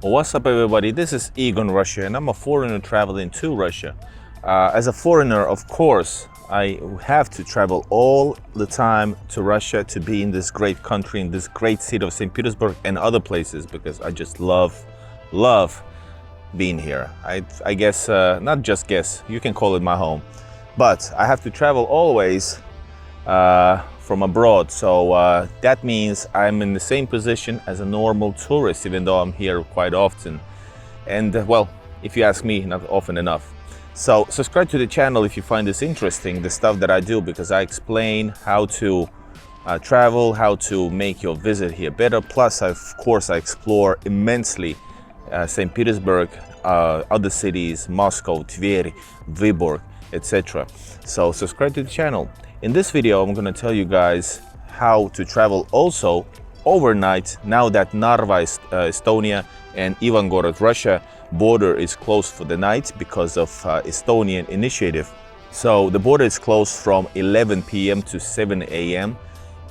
What's up, everybody? This is Egon, Russia, and I'm a foreigner traveling to Russia. As a foreigner, of course, I have to travel all the time to Russia to be in this great country, in this great city of St. Petersburg and other places, because I just love being here. I guess, not just guess, you can call it my home. But I have to travel always from abroad, so that means I'm in the same position as a normal tourist, even though I'm here quite often. And well, if you ask me, not often enough. So subscribe to the channel if you find this interesting, the stuff that I do, because I explain how to travel, how to make your visit here better. Plus, of course, I explore immensely St. Petersburg, other cities, Moscow, Tver, Vyborg, etc. So subscribe to the channel. In this video, I'm going to tell you guys how to travel also overnight now that Narva, Estonia and Ivangorod, Russia border is closed for the night because of Estonian initiative. So the border is closed from 11 p.m. to 7 a.m.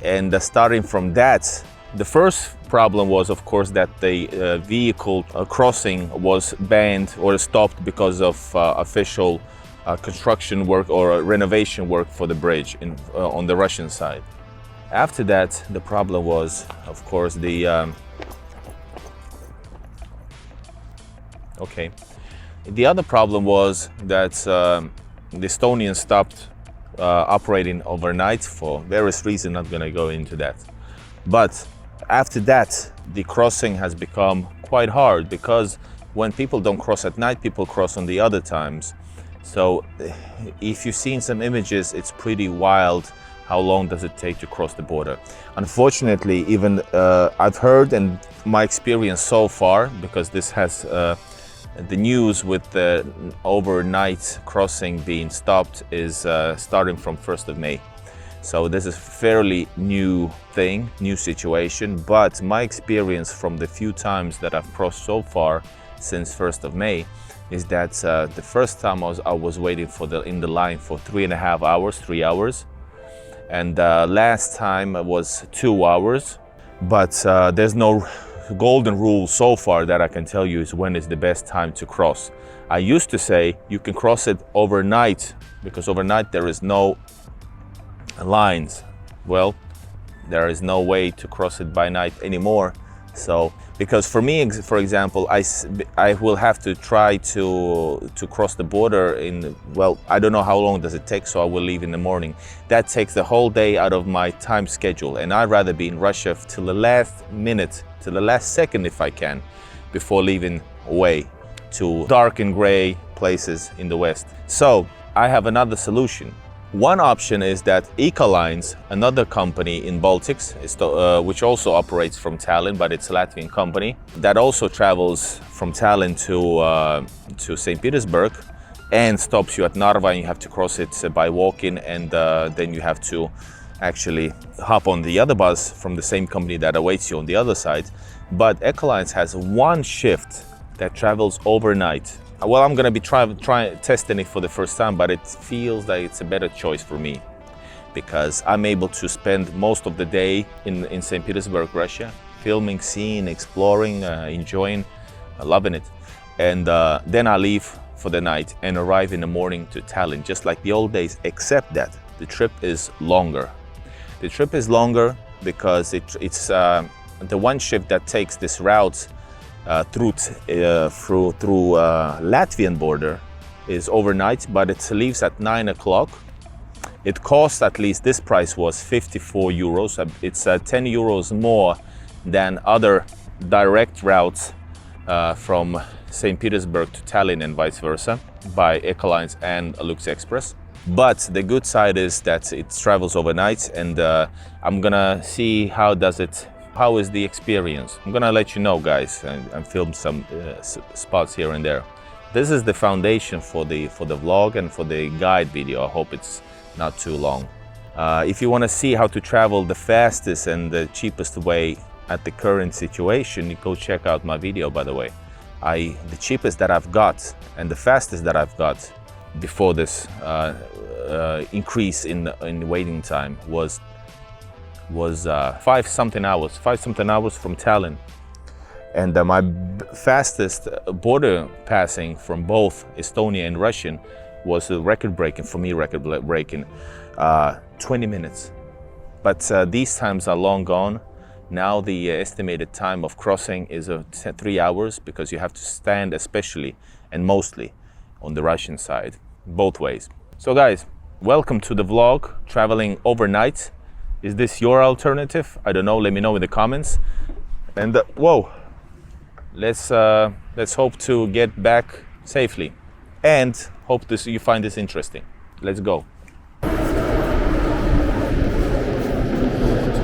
and starting from that, the first problem was, of course, that the vehicle crossing was banned or stopped because of official construction work or renovation work for the bridge on the Russian side. After that, the problem was, of course, the other problem was that the Estonians stopped operating overnight for various reasons. Not going to go into that. But after that, the crossing has become quite hard, because when people don't cross at night, people cross on the other times. So if you've seen some images, it's pretty wild how long does it take to cross the border. Unfortunately, even I've heard, and my experience so far, because this has the news with the overnight crossing being stopped is starting from 1st of May. So this is fairly new thing, new situation, but my experience from the few times that I've crossed so far since 1st of May is that the first time I was waiting in the line for 3.5 hours, 3 hours. And last time it was 2 hours, but there's no golden rule so far that I can tell you is when is the best time to cross. I used to say you can cross it overnight, because overnight there is no lines. Well, there is no way to cross it by night anymore. So, because for me, for example, I will have to try to cross the border in, well, I don't know how long does it take, so I will leave in the morning. That takes the whole day out of my time schedule, and I'd rather be in Russia till the last minute, till the last second if I can, before leaving away to dark and gray places in the west. So I have another solution. One option is that Ecalines, another company in Baltics, which also operates from Tallinn, but it's a Latvian company, that also travels from Tallinn to St. Petersburg and stops you at Narva, and you have to cross it by walking, and then you have to actually hop on the other bus from the same company that awaits you on the other side. But Ecalines has one shift that travels overnight. Well, I'm going to be testing it for the first time, but it feels like it's a better choice for me, because I'm able to spend most of the day in St. Petersburg, Russia, filming, seeing, exploring, enjoying, loving it. And then I leave for the night and arrive in the morning to Tallinn, just like the old days, except that the trip is longer. The trip is longer because it's the one shift that takes this route through Latvian border is overnight, but it leaves at 9 o'clock. It costs, at least this price was 54 euros. It's 10 euros more than other direct routes from St. Petersburg to Tallinn and vice versa by Ecalines and Lux Express. But the good side is that it travels overnight, and I'm gonna see how is the experience. I'm gonna let you know, guys, and film some spots here and there. This is the foundation for the vlog and for the guide video. I hope it's not too long. If you want to see how to travel the fastest and the cheapest way at the current situation, you go check out my video, by the way. The cheapest that I've got and the fastest that I've got before this increase in waiting time was 5 something hours from Tallinn. And my fastest border passing from both Estonia and Russian was record-breaking, for me record-breaking, 20 minutes. But these times are long gone. Now the estimated time of crossing is 3 hours, because you have to stand especially and mostly on the Russian side, both ways. So guys, welcome to the vlog, traveling overnight. Is this your alternative? I don't know, let me know in the comments. And whoa, let's hope to get back safely and hope you find this interesting. Let's go.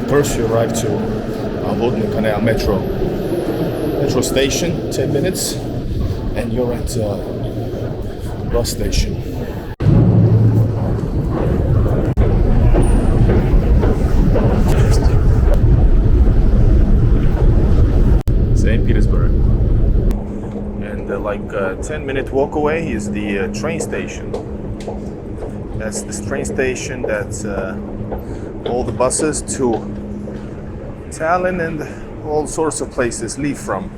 First you arrive to Braiden Canal metro station, 10 minutes, and you're at bus station. St. Petersburg. And like a 10-minute walk away is the train station. That's this train station that all the buses to Tallinn and all sorts of places leave from.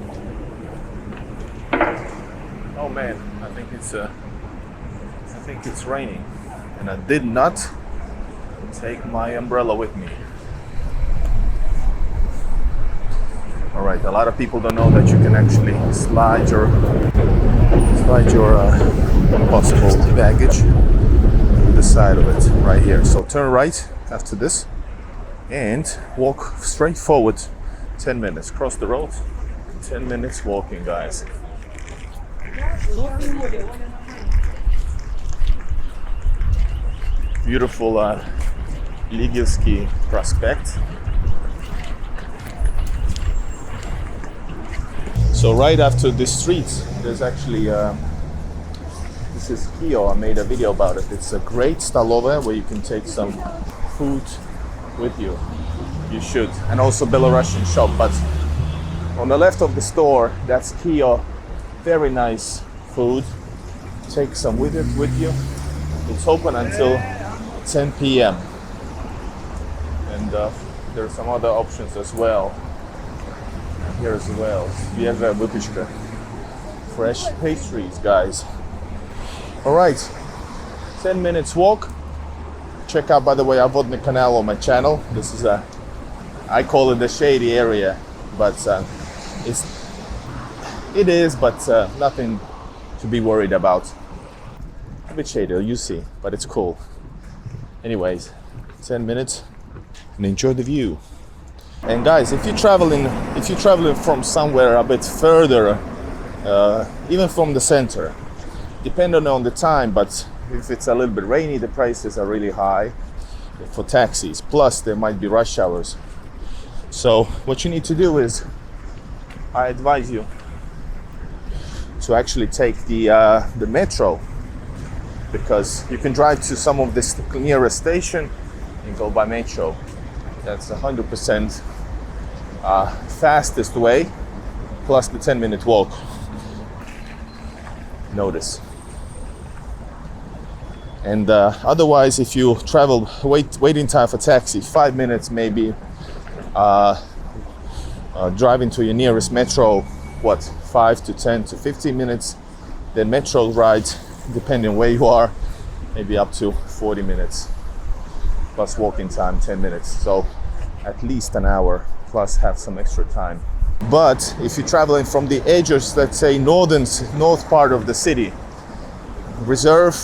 Oh man, I think it's raining, and I did not take my umbrella with me. All right, a lot of people don't know that you can actually slide your possible baggage to the side of it right here. So turn right after this and walk straight forward 10 minutes. Cross the road, 10 minutes walking, guys. Beautiful Ligivsky Prospect. So right after this street, there's actually, this is Kio, I made a video about it. It's a great stolova where you can take some food with you. You should. And also Belarusian shop, but on the left of the store, that's Kio. Very nice food. Take some with you. It's open until 10 p.m. And there are some other options as well. Here as well. Свежая выпечка. Fresh pastries, guys. All right, 10 minutes walk. Check out, by the way, Braiden Canal on my channel. This is I call it the shady area, but it is, but nothing to be worried about. A bit shady, you see, but it's cool. Anyways, 10 minutes and enjoy the view. And guys, if you're traveling from somewhere a bit further, even from the center, depending on the time, but if it's a little bit rainy, the prices are really high for taxis. Plus, there might be rush hours. So what you need to do is, I advise you to actually take the metro, because you can drive to some of this nearest station and go by metro. That's 100% fastest way, plus the 10-minute walk. Notice. And otherwise, if you travel, waiting time for taxi, 5 minutes maybe. Driving to your nearest metro, 5 to 10 to 15 minutes. Then metro ride, depending where you are, maybe up to 40 minutes. Plus walking time, 10 minutes. So at least an hour, plus have some extra time. But if you're traveling from the edges, let's say north part of the city, reserve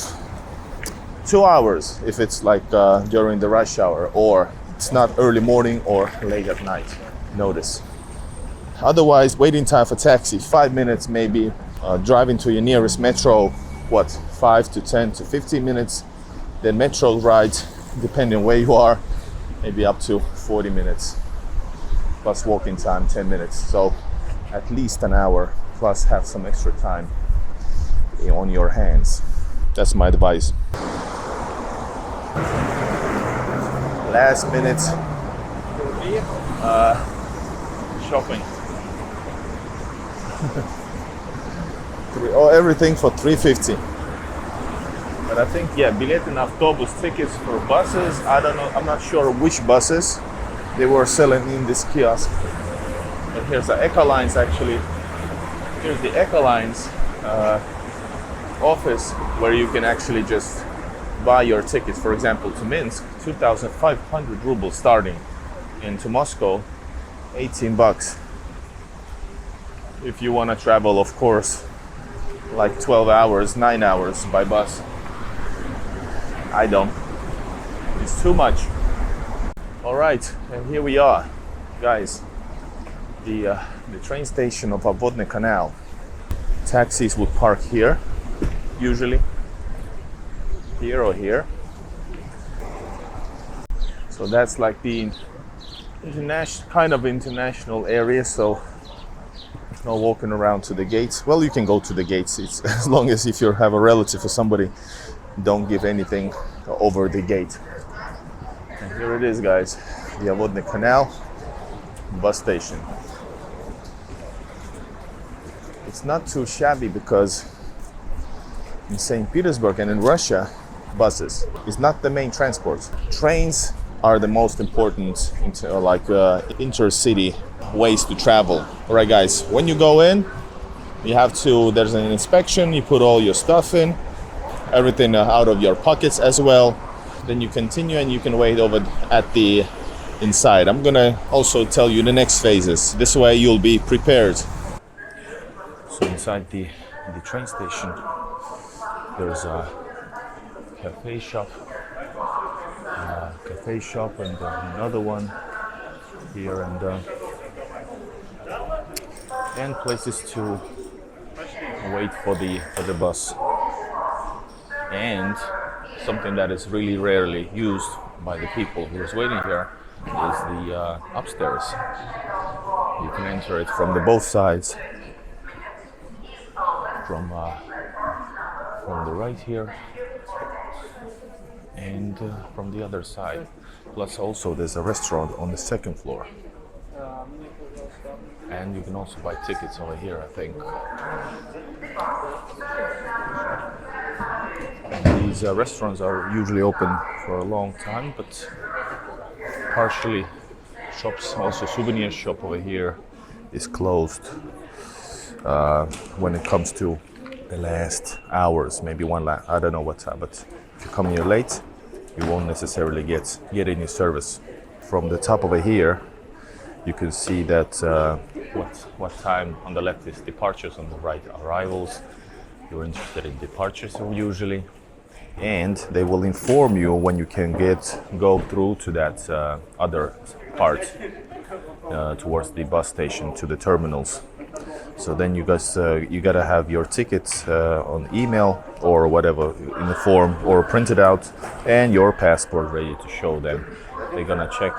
2 hours if it's like during the rush hour, or it's not early morning or late at night. Notice. Otherwise, waiting time for taxi, 5 minutes maybe. Driving to your nearest metro, 5 to 10 to 15 minutes. Then metro ride, depending where you are, maybe up to 40 minutes. Plus walking time, 10 minutes. So at least an hour, plus have some extra time on your hands. That's my advice. Last minute shopping. Everything for $3.50. But I think, билеты на автобус, tickets for buses, I don't know, I'm not sure which buses they were selling in this kiosk. But here's the Eco Lines actually. Here's the Ecoline's office where you can actually just buy your tickets. For example, to Minsk, 2,500 rubles starting, and to Moscow, 18 bucks. If you want to travel, of course, like 12 hours, 9 hours by bus. I don't. It's too much. All right, and here we are, guys. The train station of Braiden Canal. Taxis would park here, usually. Here or here. So that's like the international area, so no walking around to the gates. Well, you can go to the gates, it's, as long as if you have a relative or somebody, don't give anything over the gate. And here it is, guys, the Braiden Canal bus station. It's not too shabby because in St. Petersburg and in Russia, buses is not the main transport. Trains are the most important intercity ways to travel. All right, guys, when you go in, you have to, there's an inspection, you put all your stuff in, everything out of your pockets as well. Then you continue and you can wait over at the inside. I'm gonna also tell you the next phases. This way you'll be prepared. So inside the train station, there's a cafe shop, and another one here, and places to wait for the bus. And something that is really rarely used by the people who is waiting here is the upstairs. You can enter it from the both sides, from the right here and from the other side. Plus also there's a restaurant on the second floor. And you can also buy tickets over here, I think. And these restaurants are usually open for a long time, but partially shops, also souvenir shop over here is closed when it comes to the last hours, maybe I don't know what time, but if you come here late, you won't necessarily get any service. From the top over here, you can see that what time on the left is departures, on the right arrivals. You're interested in departures usually, and they will inform you when you can go through to that other part towards the bus station, to the terminals. So then you guys, you gotta have your tickets on email or whatever in the form, or printed out, and your passport ready to show them. They're gonna check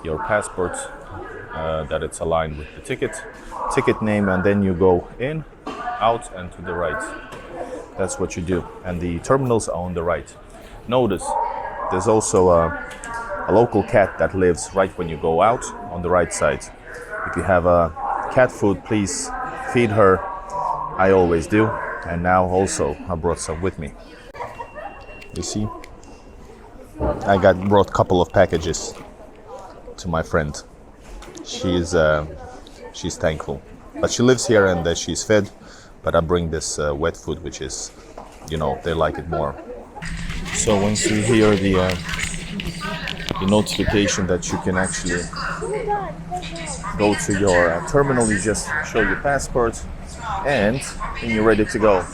your passport that it's aligned with the ticket name, and then you go in, out, and to the right. That's what you do. And the terminals are on the right. Notice there's also a local cat that lives right when you go out on the right side. If you have cat food, please feed her. I always do, and now also I brought some with me. You see, I brought a couple of packages to my friend. She's thankful, but she lives here and she's fed. But I bring this wet food, which is, they like it more. So once you hear the notification that you can actually go to your terminal, you just show your passport, and you're ready to go.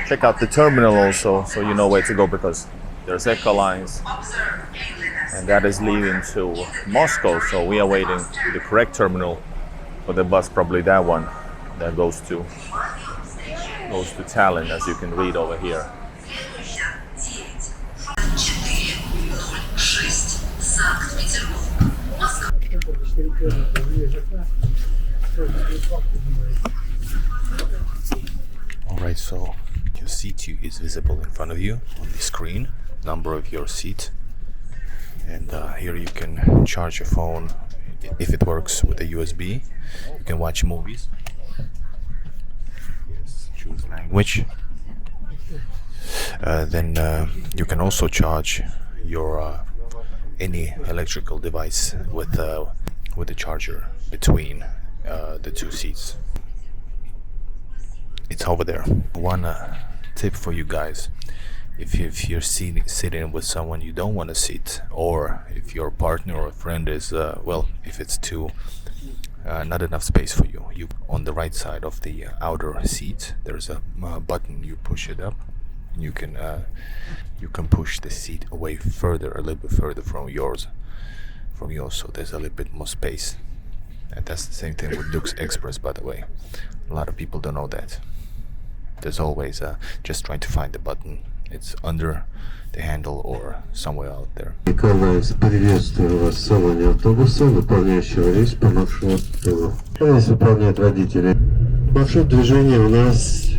Check out the terminal also, so you know where to go, because there's Ecoline's, and that is leaving to Moscow. So we are waiting the correct terminal for the bus, probably that one that goes to Tallinn, as you can read over here. Alright, so your seat is visible in front of you on the screen, number of your seat, and here you can charge your phone if it works with a USB. You can watch movies. Yes, choose language. Then you can also charge your any electrical device with the charger between the two seats. It's over there. One tip for you guys. If you're sitting with someone you don't want to sit, or if your partner or friend is, if it's too not enough space for you, on the right side of the outer seat, there's a button. You push it up, and you can push the seat away further, a little bit further from yours, so there's a little bit more space. And that's the same thing with Lux Express, by the way. A lot of people don't know that. There's always just trying to find the button. It's under the handle or somewhere out there. Николаевск, приветствую вас в салоне автобуса, выполняющего рейс по маршруту. Рейс выполняет водители. Маршрут движения у нас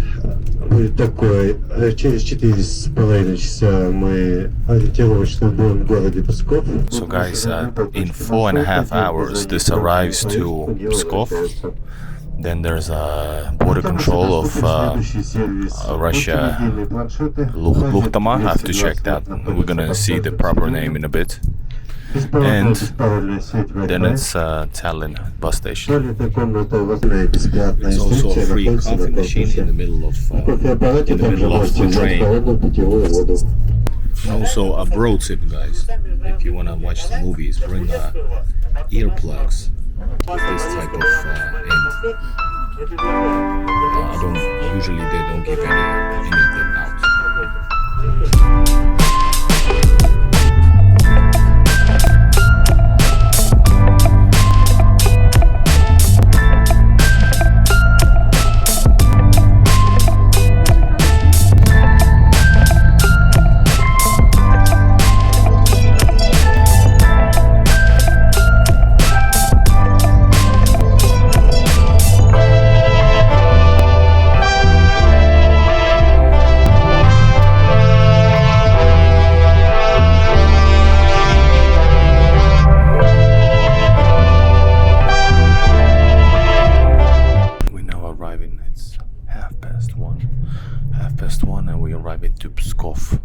будет такой. Через 4,5 часа мы ориентировочно будем в городе Псков. So guys, in 4.5 hours this arrives to Pskov. Then there's a border control of Russia, Luchtama. I have to check that. We're gonna see the proper name in a bit. And then it's Tallinn bus station. There's also a free coffee machine in the middle of the train. And also a pro tip, guys. If you wanna watch the movies, bring earplugs. This type of end. Usually they don't give any of them out. And we arrive into Pskov,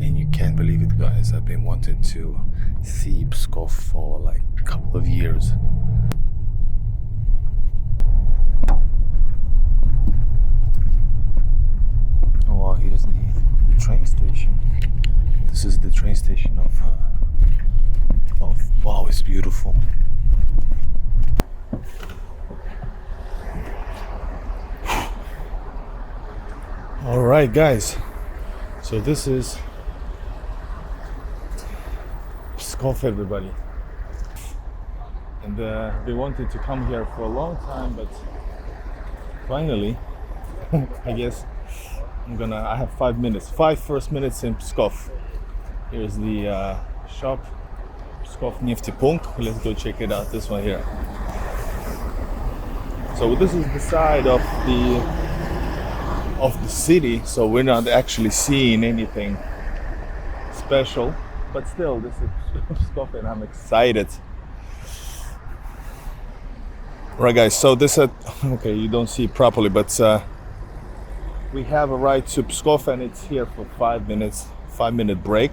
and you can't believe it, guys. I've been wanting to see Pskov for like a couple of years. Oh wow, here's the train station. This is the train station of wow, it's beautiful. Alright guys, so this is Pskov, everybody. And we wanted to come here for a long time, but finally, I guess I have 5 minutes, first minutes in Pskov. Here's the shop, Pskov Neftepunkt. Let's go check it out, this one here. So this is the side of the city, so we're not actually seeing anything special, but still, this is Pskov and I'm excited. Right guys, so this okay, you don't see it properly, but we have a ride to Pskov and it's here for 5 minutes, 5-minute break.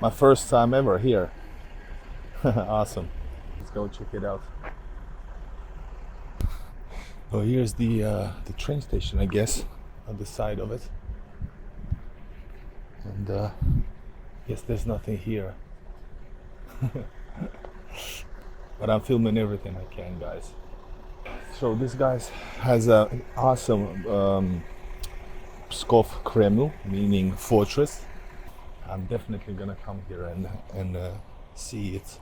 My first time ever here. Awesome. Let's go check it out. Oh, here's the train station, I guess, on the side of it. And yes, there's nothing here. But I'm filming everything I can, guys. So this guy has an awesome Pskov Kreml, meaning fortress. I'm definitely gonna come here and see it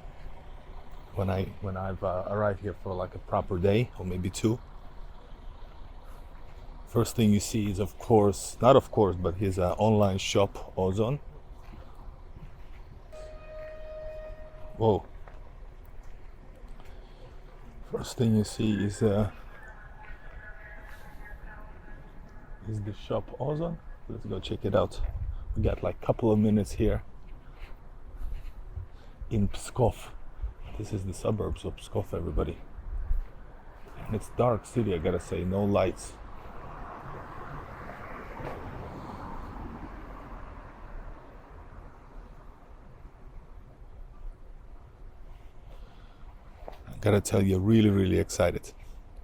when I've arrived here for like a proper day, or maybe 2. First thing you see is, but his online shop, Ozon. Whoa. First thing you see is the shop Ozon. Let's go check it out. We got like a couple of minutes here in Pskov. This is the suburbs of Pskov, everybody. And it's dark city, I gotta say, no lights. I gotta tell you, really excited.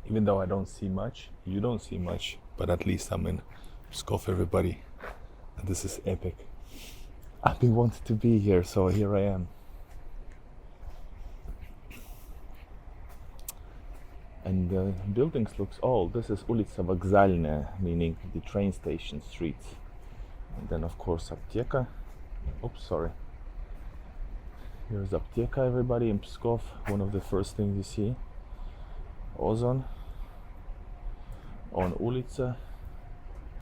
Even though I don't see much, you don't see much, but at least I'm in Pskov, everybody. And this is epic. I've been wanting to be here, so here I am. And the buildings looks old. This is Ulica Vokzalna, meaning the train station street. And then of course Apteka. Oops, sorry. Here's Apteka, everybody, in Pskov. One of the first things you see. Ozon on Ulica,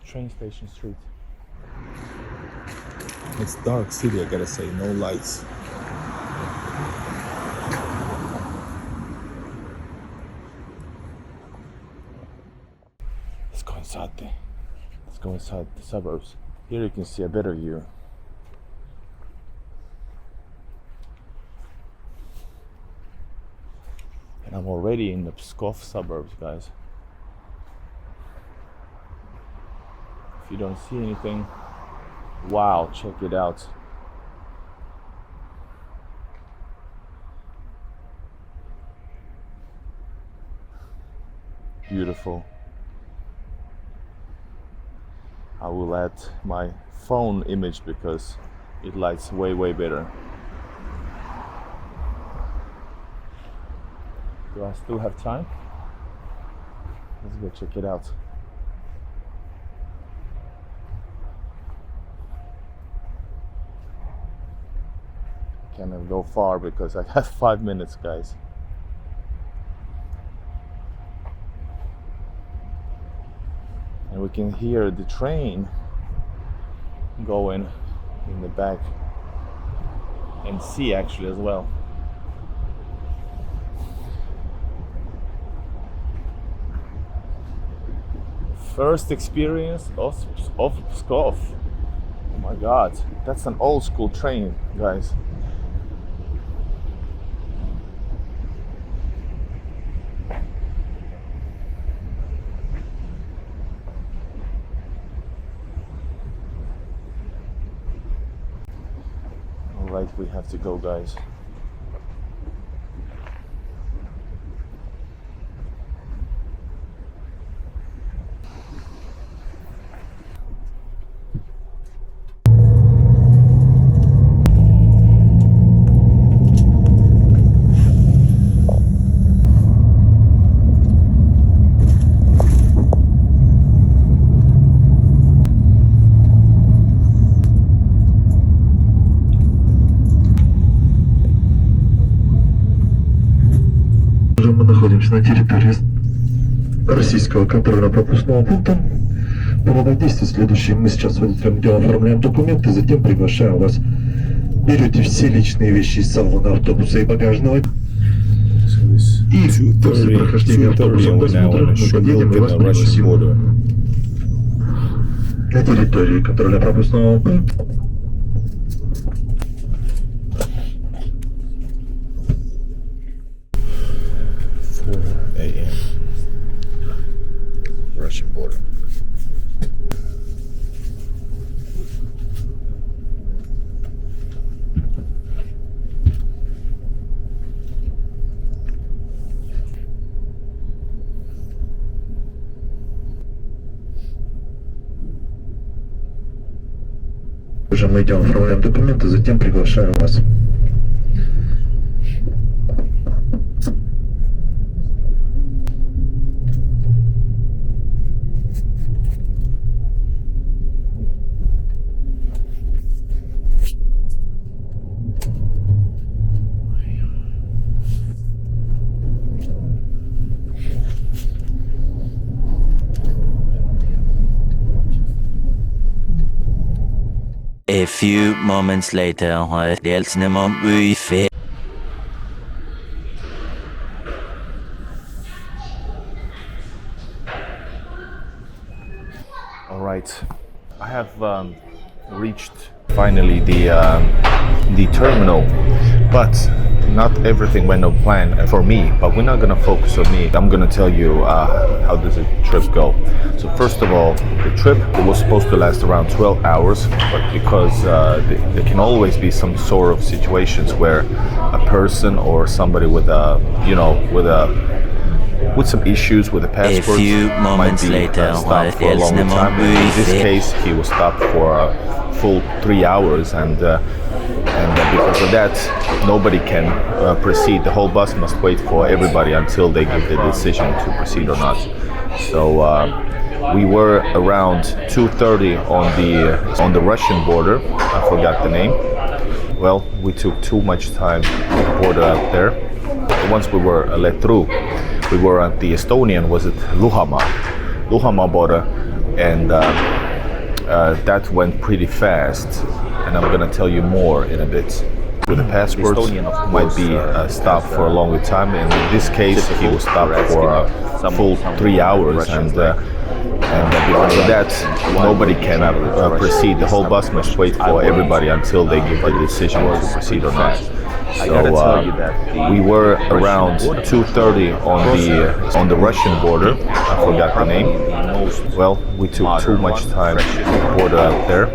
train station street. It's dark city, I gotta say, no lights. Let's go inside the suburbs. Here you can see a better view. And I'm already in the Pskov suburbs, guys. If you don't see anything, wow, check it out. Beautiful. I will add my phone image because it lights way better. Do I still have time? Let's go check it out. Cannot go far because I have 5 minutes, guys. And we can hear the train going in the back and see actually as well. First experience of Pskov. Oh my god, that's an old school train, guys. Alright, we have to go, guys. Мы находимся на территории российского контрольно-пропускного пункта. Порядок действий следующий. Мы сейчас с водителем идем, оформляем документы, затем приглашаем вас. Берете все личные вещи из салона автобуса и багажного. И после прохождения автобусом досмотра мы подъедем и вас пригласим на территории контрольно-пропускного пункта. 4 a.m. Russian border. Уже мы идем, оформляем документы, затем приглашаем вас. A few moments later, All right, I have reached finally the terminal, but not everything went on plan for me. But we're not gonna focus on me. I'm gonna tell you how does the trip go. So first of all, the trip was supposed to last around 12 hours, but because there can always be some sort of situations where a person or somebody with a with some issues with the passport. few moments might be, later, stopped for a longer time. In this case, he was stopped for a full 3 hours, and because of that, nobody can proceed. The whole bus must wait for everybody until they give the decision to proceed or not. So we were around 2:30 on the Russian border. I forgot the name. Well, we took too much time at the border up there. Once we were let through, we were at the Estonian, was it Luhamaa border, and that went pretty fast. And I'm gonna tell you more in a bit. With the passport, might be stopped for a longer time. And in this case, he was stopped for a full 3 hours, and because of that, nobody can proceed. The whole bus must wait for everybody until they give the decision to proceed or not. So we were around 2:30 on the Russian border. I forgot the name. Well, we took too much time at the border up there.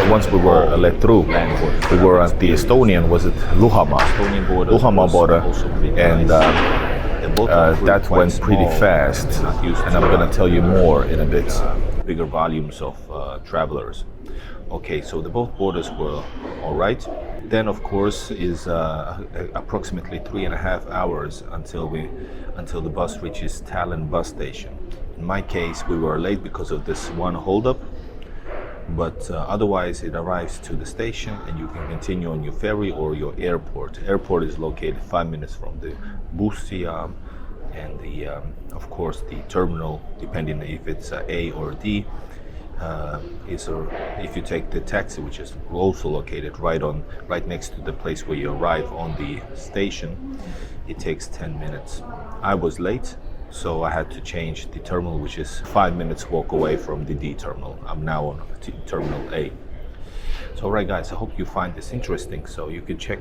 Once we were let through, we were at the Estonian, was it Luhamaa border, and that went pretty fast. And I'm gonna tell you more in a bit. Bigger volumes of travelers. Okay, so the both borders were all right. Then, of course, is approximately 3.5 hours until the bus reaches Tallinn bus station. In my case, we were late because of this one holdup, but otherwise it arrives to the station and you can continue on your ferry or your airport. Airport is located 5 minutes from the Bussia, and of course the terminal, depending if it's A or D. If you take the taxi, which is also located right next to the place where you arrive on the station, it takes 10 minutes. I was late, so I had to change the terminal, which is 5 minutes walk away from the D terminal. I'm now on terminal A. So alright guys, I hope you find this interesting, so you can check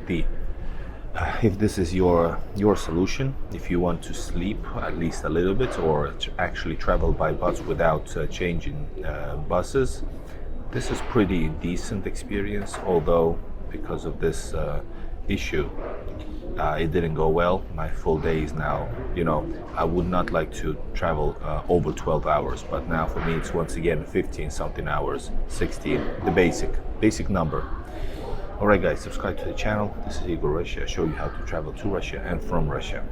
if this is your solution, if you want to sleep at least a little bit or actually travel by bus without changing buses. This is pretty decent experience, although because of this issue it didn't go well. My full day is now, I would not like to travel over 12 hours, but now for me it's once again 15 something hours, 16, the basic number. Alright guys, subscribe to the channel. This is Igor Russia. I show you how to travel to Russia and from Russia.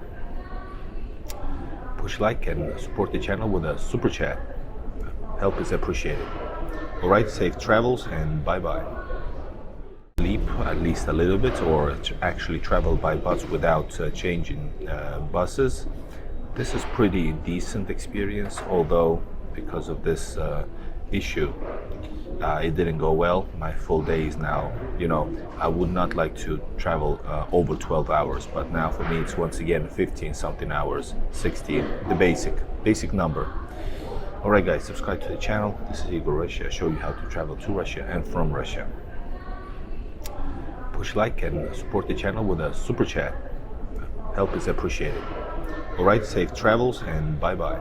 Push like and support the channel with a super chat. Help is appreciated. Alright, safe travels and bye bye. Sleep at least a little bit or actually travel by bus without changing buses. This is pretty decent experience, although because of this issue it didn't go well. My full day is now, I would not like to travel over 12 hours, but now for me it's once again 15 something hours, 16, the basic number. Alright guys, subscribe to the channel. This is Igor Russia. I show you how to travel to Russia and from Russia. Push like and support the channel with a super chat. Help is appreciated. Alright, safe travels and bye bye.